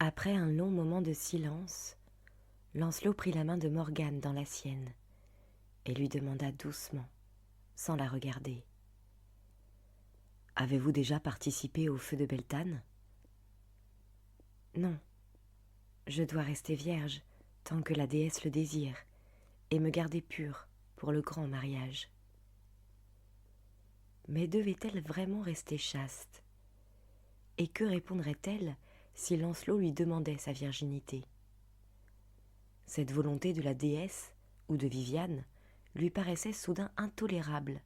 Après un long moment de silence, Lancelot prit la main de Morgane dans la sienne et lui demanda doucement, sans la regarder. « Avez-vous déjà participé au feu de Beltane ?»« Non, je dois rester vierge tant que la déesse le désire et me garder pure pour le grand mariage. » Mais devait-elle vraiment rester chaste? Et que répondrait-elle si Lancelot lui demandait sa virginité? Cette volonté de la déesse ou de Viviane lui paraissait soudain intolérable,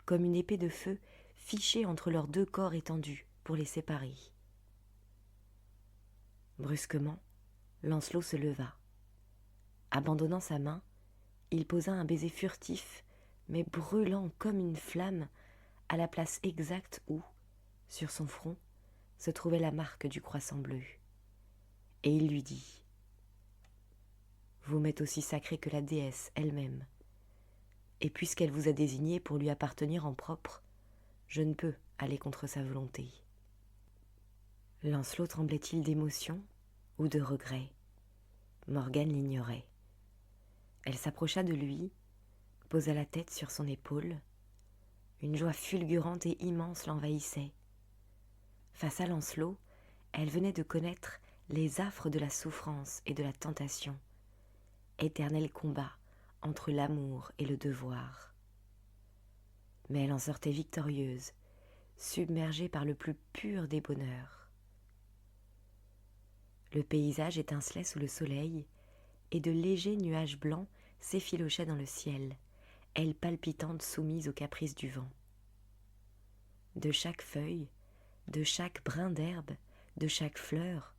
comme une épée de feu fichée entre leurs deux corps étendus pour les séparer. Brusquement, Lancelot se leva. Abandonnant sa main, il posa un baiser furtif, mais brûlant comme une flamme, à la place exacte où, sur son front, se trouvait la marque du croissant bleu. Et il lui dit : « Vous m'êtes aussi sacré que la déesse elle-même, et puisqu'elle vous a désigné pour lui appartenir en propre, je ne peux aller contre sa volonté. » Lancelot tremblait-il d'émotion ou de regret? Morgane l'ignorait. Elle s'approcha de lui, posa la tête sur son épaule. Une joie fulgurante et immense l'envahissait. Face à Lancelot, elle venait de connaître les affres de la souffrance et de la tentation, éternel combat entre l'amour et le devoir. Mais elle en sortait victorieuse, submergée par le plus pur des bonheurs. Le paysage étincelait sous le soleil, et de légers nuages blancs s'effilochaient dans le ciel, elle palpitante soumise aux caprices du vent. De chaque feuille, de chaque brin d'herbe, de chaque fleur,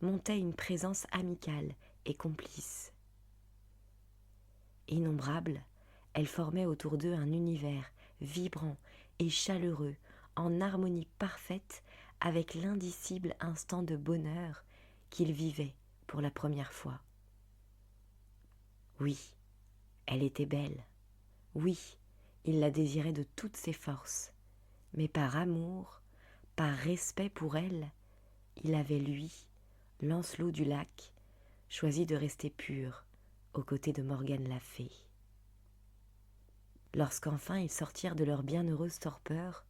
montait une présence amicale et complice. Innombrables, elles formaient autour d'eux un univers vibrant et chaleureux, en harmonie parfaite avec l'indicible instant de bonheur qu'ils vivaient pour la première fois. Oui, elle était belle. Oui, il la désirait de toutes ses forces. Mais par amour, par respect pour elle, il avait, lui, Lancelot du Lac, choisi de rester pur aux côtés de Morgane la Fée. Lorsqu'enfin ils sortirent de leur bienheureuse torpeur,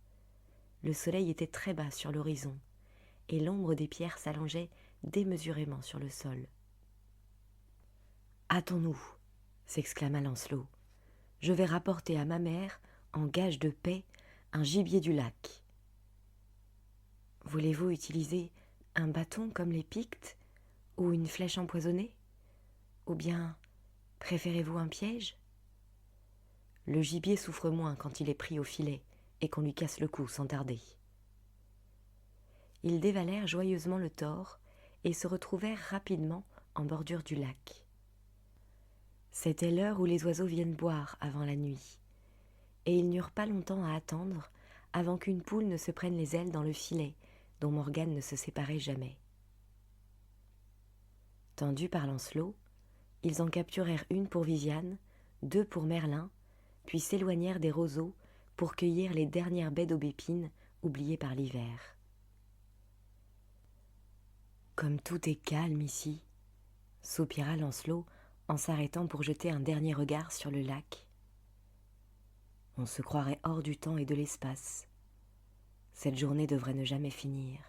le soleil était très bas sur l'horizon et l'ombre des pierres s'allongeait démesurément sur le sol. « Hâtons-nous » s'exclama Lancelot. « Je vais rapporter à ma mère, en gage de paix, un gibier du lac. » « Voulez-vous utiliser un bâton comme les Pictes ou une flèche empoisonnée? Ou bien préférez-vous un piège? Le gibier souffre moins quand il est pris au filet et qu'on lui casse le cou sans tarder. » Ils dévalèrent joyeusement le Thor et se retrouvèrent rapidement en bordure du lac. C'était l'heure où les oiseaux viennent boire avant la nuit, et ils n'eurent pas longtemps à attendre avant qu'une poule ne se prenne les ailes dans le filet dont Morgane ne se séparait jamais. Tendus par Lancelot, ils en capturèrent une pour Viviane, deux pour Merlin, puis s'éloignèrent des roseaux pour cueillir les dernières baies d'aubépine oubliées par l'hiver. « Comme tout est calme ici, » soupira Lancelot en s'arrêtant pour jeter un dernier regard sur le lac. « On se croirait hors du temps et de l'espace. Cette journée devrait ne jamais finir.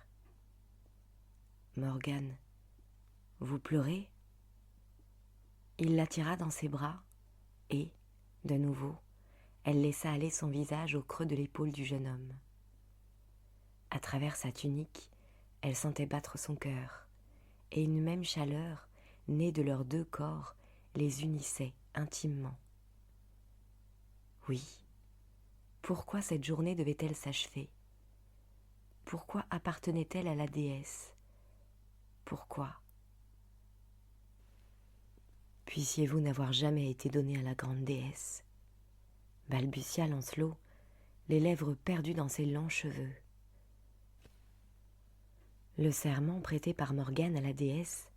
Morgane, vous pleurez ?» Il l'attira dans ses bras et, de nouveau, elle laissa aller son visage au creux de l'épaule du jeune homme. À travers sa tunique, elle sentait battre son cœur, et une même chaleur, née de leurs deux corps, les unissait intimement. Oui, pourquoi cette journée devait-elle s'achever? Pourquoi appartenait-elle à la déesse? Pourquoi? Puissiez-vous n'avoir jamais été donné à la grande déesse, balbutia Lancelot, les lèvres perdues dans ses longs cheveux. Le serment prêté par Morgane à la déesse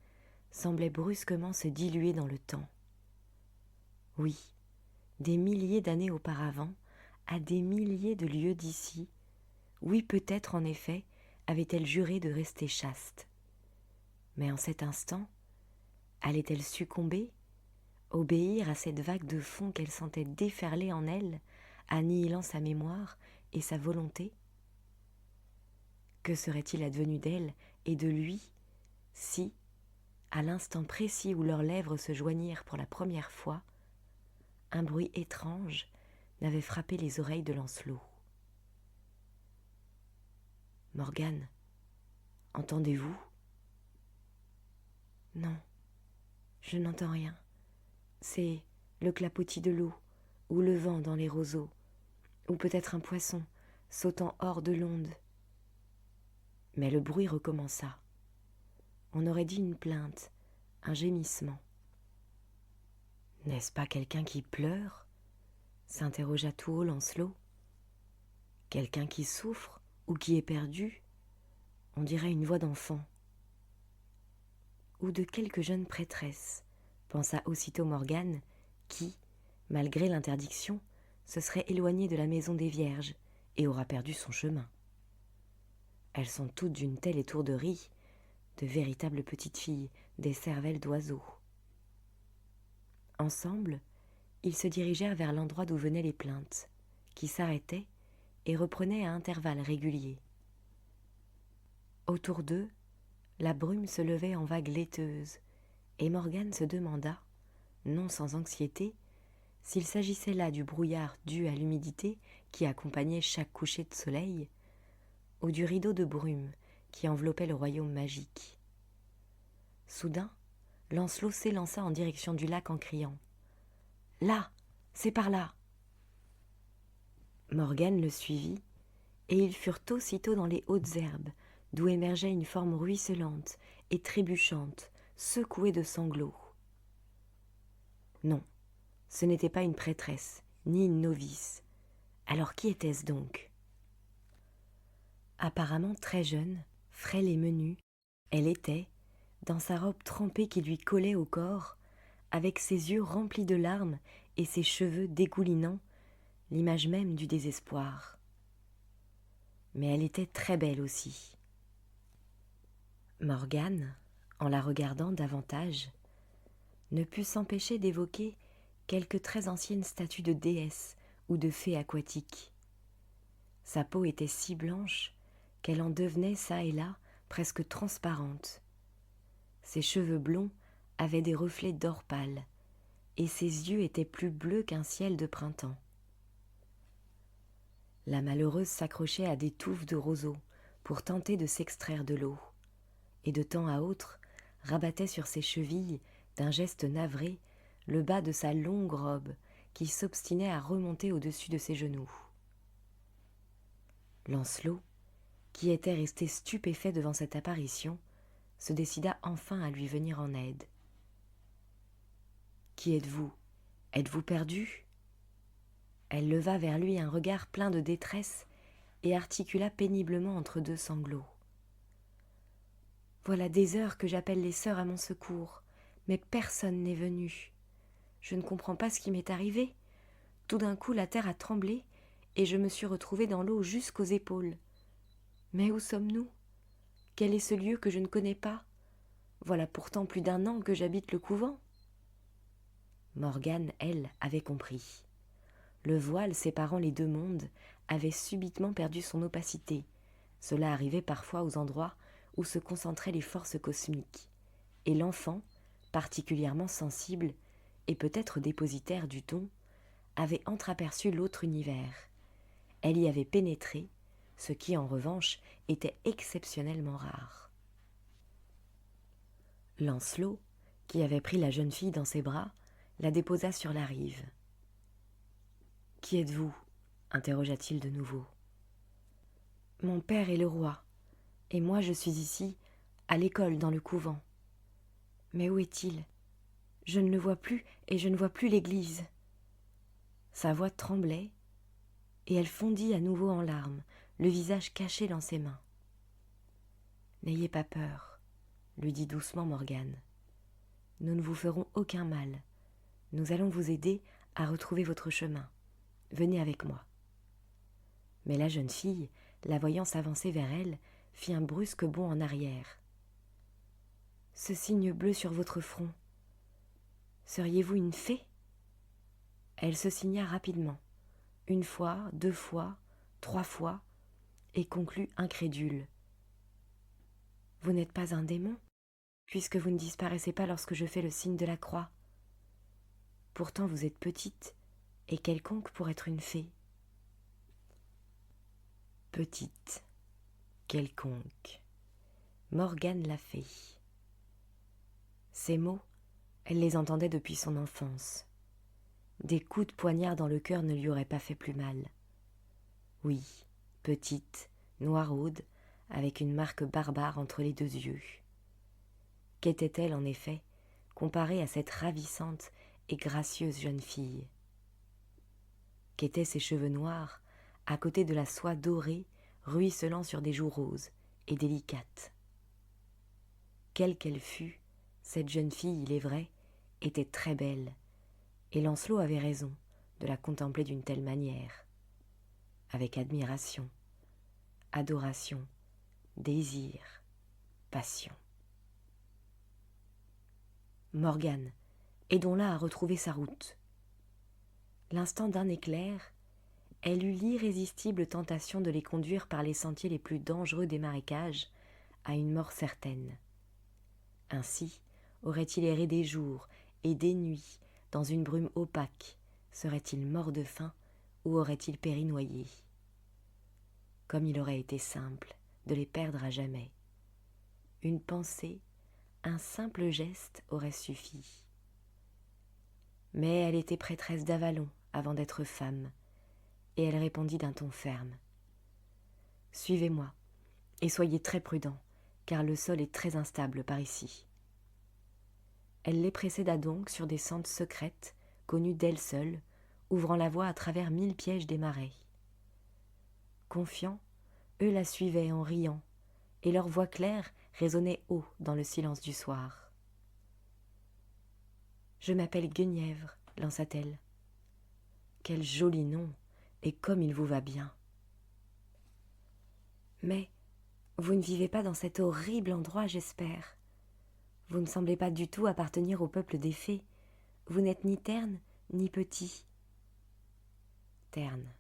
semblait brusquement se diluer dans le temps. Oui, des milliers d'années auparavant, à des milliers de lieues d'ici, oui peut-être en effet avait-elle juré de rester chaste. Mais en cet instant, allait-elle succomber, obéir à cette vague de fond qu'elle sentait déferler en elle, annihilant sa mémoire et sa volonté? Que serait-il advenu d'elle et de lui si, à l'instant précis où leurs lèvres se joignirent pour la première fois, un bruit étrange n'avait frappé les oreilles de Lancelot? « Morgane, entendez-vous » ? « Non, je n'entends rien. C'est le clapotis de l'eau, ou le vent dans les roseaux, ou peut-être un poisson sautant hors de l'onde. » Mais le bruit recommença. On aurait dit une plainte, un gémissement. « N'est-ce pas quelqu'un qui pleure ?» s'interrogea tout haut Lancelot. « Quelqu'un qui souffre ou qui est perdu ? On dirait une voix d'enfant. » Ou de quelque jeune prêtresse, pensa aussitôt Morgane, qui, malgré l'interdiction, se serait éloignée de la maison des Vierges et aura perdu son chemin. Elles sont toutes d'une telle étourderie, de véritables petites filles, des cervelles d'oiseaux. Ensemble, ils se dirigèrent vers l'endroit d'où venaient les plaintes, qui s'arrêtaient et reprenaient à intervalles réguliers. Autour d'eux, la brume se levait en vagues laiteuses, et Morgane se demanda, non sans anxiété, s'il s'agissait là du brouillard dû à l'humidité qui accompagnait chaque coucher de soleil, ou du rideau de brume qui enveloppait le royaume magique. Soudain, Lancelot s'élança en direction du lac en criant « Là, c'est par là !» Morgane le suivit, et ils furent aussitôt dans les hautes herbes, d'où émergeait une forme ruisselante et trébuchante, secouée de sanglots. Non, ce n'était pas une prêtresse, ni une novice. Alors qui était-ce donc ? Apparemment très jeune, frêle et menue, elle était, dans sa robe trempée qui lui collait au corps, avec ses yeux remplis de larmes et ses cheveux dégoulinants, l'image même du désespoir. Mais elle était très belle aussi. Morgane, en la regardant davantage, ne put s'empêcher d'évoquer quelques très anciennes statues de déesses ou de fées aquatiques. Sa peau était si blanche qu'elle en devenait çà et là presque transparente. Ses cheveux blonds avaient des reflets d'or pâle, et ses yeux étaient plus bleus qu'un ciel de printemps. La malheureuse s'accrochait à des touffes de roseaux pour tenter de s'extraire de l'eau, et de temps à autre rabattait sur ses chevilles, d'un geste navré, le bas de sa longue robe qui s'obstinait à remonter au-dessus de ses genoux. Lancelot, qui était resté stupéfait devant cette apparition, se décida enfin à lui venir en aide. « Qui êtes-vous ? Êtes-vous perdu ?» Elle leva vers lui un regard plein de détresse et articula péniblement entre deux sanglots. « Voilà des heures que j'appelle les sœurs à mon secours, mais personne n'est venu. Je ne comprends pas ce qui m'est arrivé. Tout d'un coup, la terre a tremblé et je me suis retrouvée dans l'eau jusqu'aux épaules. Mais où sommes-nous ? Quel est ce lieu que je ne connais pas ? Voilà pourtant plus d'1 an que j'habite le couvent. » Morgane, elle, avait compris. Le voile séparant les deux mondes avait subitement perdu son opacité. Cela arrivait parfois aux endroits où se concentraient les forces cosmiques, et l'enfant, particulièrement sensible et peut-être dépositaire du don, avait entreaperçu l'autre univers. Elle y avait pénétré, ce qui en revanche était exceptionnellement rare. Lancelot, qui avait pris la jeune fille dans ses bras, la déposa sur la rive. « Qui êtes-vous ? » interrogea-t-il de nouveau. « Mon père est le roi, et moi je suis ici, à l'école dans le couvent. Mais où est-il ? Je ne le vois plus et je ne vois plus l'église. » Sa voix tremblait, et elle fondit à nouveau en larmes, le visage caché dans ses mains. « N'ayez pas peur, » lui dit doucement Morgane. « Nous ne vous ferons aucun mal. Nous allons vous aider à retrouver votre chemin. Venez avec moi. » Mais la jeune fille, la voyant s'avancer vers elle, fit un brusque bond en arrière. ce signe bleu sur votre front. Seriez-vous une fée ? Elle se signa rapidement, 1 fois, 2 fois, 3 fois, et conclut incrédule. Vous n'êtes pas un démon, puisque vous ne disparaissez pas lorsque je fais le signe de la croix. Pourtant vous êtes petite, et quelconque pour être une fée. Petite, quelconque, Morgane la fée. Ces mots, elle les entendait depuis son enfance. Des coups de poignard dans le cœur ne lui auraient pas fait plus mal. Oui, petite, noiraude, avec une marque barbare entre les 2 yeux. Qu'était-elle en effet, comparée à cette ravissante et gracieuse jeune fille ? Qu'étaient ses cheveux noirs, à côté de la soie dorée ruisselant sur des joues roses et délicates ? Quelle qu'elle fût, cette jeune fille, il est vrai, était très belle, et Lancelot avait raison de la contempler d'une telle manière, avec admiration, adoration, désir, passion. Morgane, aidons-la à retrouver sa route. L'instant d'un éclair, elle eut l'irrésistible tentation de les conduire par les sentiers les plus dangereux des marécages à une mort certaine. Ainsi aurait-il erré des jours et des nuits dans une brume opaque, serait-il mort de faim ou aurait-il péri noyé ? Comme il aurait été simple de les perdre à jamais. Une pensée, un simple geste aurait suffi. Mais elle était prêtresse d'Avalon avant d'être femme, et elle répondit d'un ton ferme. « Suivez-moi, et soyez très prudents, car le sol est très instable par ici. » Elle les précéda donc sur des sentes secrètes, connues d'elle seule, ouvrant la voie à travers 1000 pièges des marais. Confiants, eux la suivaient en riant, et leur voix claire résonnait haut dans le silence du soir. « Je m'appelle Guenièvre, lança-t-elle. Quel joli nom, et comme il vous va bien. Mais vous ne vivez pas dans cet horrible endroit, j'espère. Vous ne semblez pas du tout appartenir au peuple des fées. Vous n'êtes ni terne, ni petit. Terne,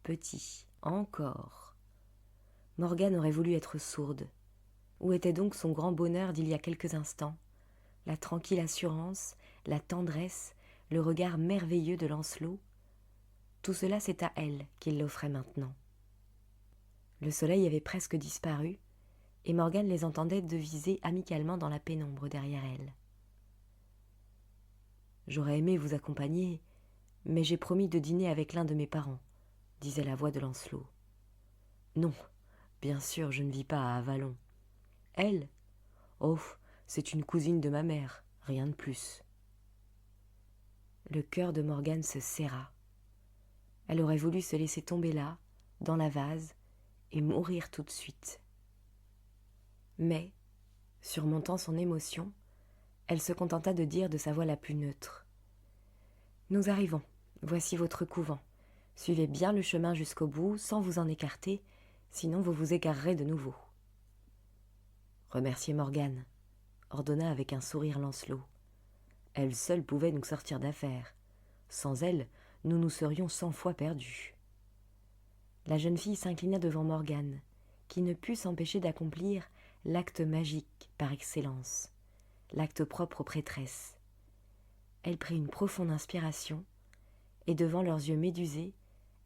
petit, encore. Morgane aurait voulu être sourde. Où était donc son grand bonheur d'il y a quelques instants ? La tranquille assurance, la tendresse, le regard merveilleux de Lancelot ? Tout cela, c'est à elle qu'il l'offrait maintenant. Le soleil avait presque disparu, et Morgane les entendait deviser amicalement dans la pénombre derrière elle. « J'aurais aimé vous accompagner, mais j'ai promis de dîner avec l'un de mes parents, » disait la voix de Lancelot. « Non, bien sûr, je ne vis pas à Avalon. Elle ? Oh, c'est une cousine de ma mère, rien de plus. » Le cœur de Morgane se serra. Elle aurait voulu se laisser tomber là, dans la vase, et mourir tout de suite. Mais, surmontant son émotion, elle se contenta de dire de sa voix la plus neutre. « Nous arrivons, voici votre couvent. Suivez bien le chemin jusqu'au bout, sans vous en écarter, sinon vous vous égarerez de nouveau. » « Remerciez Morgane, » ordonna avec un sourire Lancelot. « Elle seule pouvait nous sortir d'affaire. Sans elle, nous nous serions 100 fois perdus. » La jeune fille s'inclina devant Morgane, qui ne put s'empêcher d'accomplir l'acte magique par excellence, l'acte propre aux prêtresses. Elle prit une profonde inspiration, et devant leurs yeux médusés,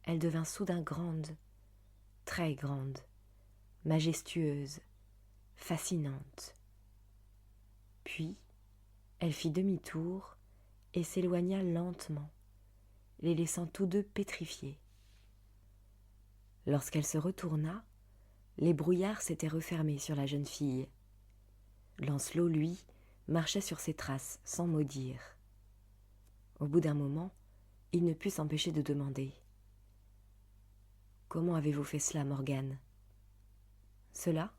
elle devint soudain grande, très grande, majestueuse, fascinante. Puis, elle fit demi-tour et s'éloigna lentement, les laissant tous deux pétrifiés. Lorsqu'elle se retourna, les brouillards s'étaient refermés sur la jeune fille. Lancelot, lui, marchait sur ses traces, sans mot dire. Au bout d'un moment, il ne put s'empêcher de demander. « Comment avez-vous fait cela, Morgane ? » « Cela ?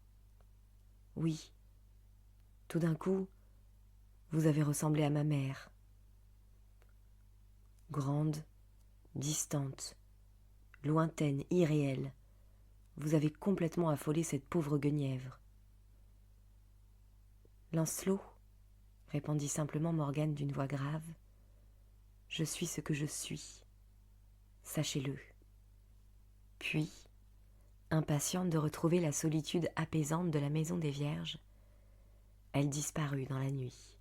Oui. Tout d'un coup, vous avez ressemblé à ma mère. Grande, distante, lointaine, irréelle. Vous avez complètement affolé cette pauvre Guenièvre. » Lancelot, répondit simplement Morgane d'une voix grave. Je suis ce que je suis. Sachez-le. Puis, impatiente de retrouver la solitude apaisante de la maison des Vierges, elle disparut dans la nuit.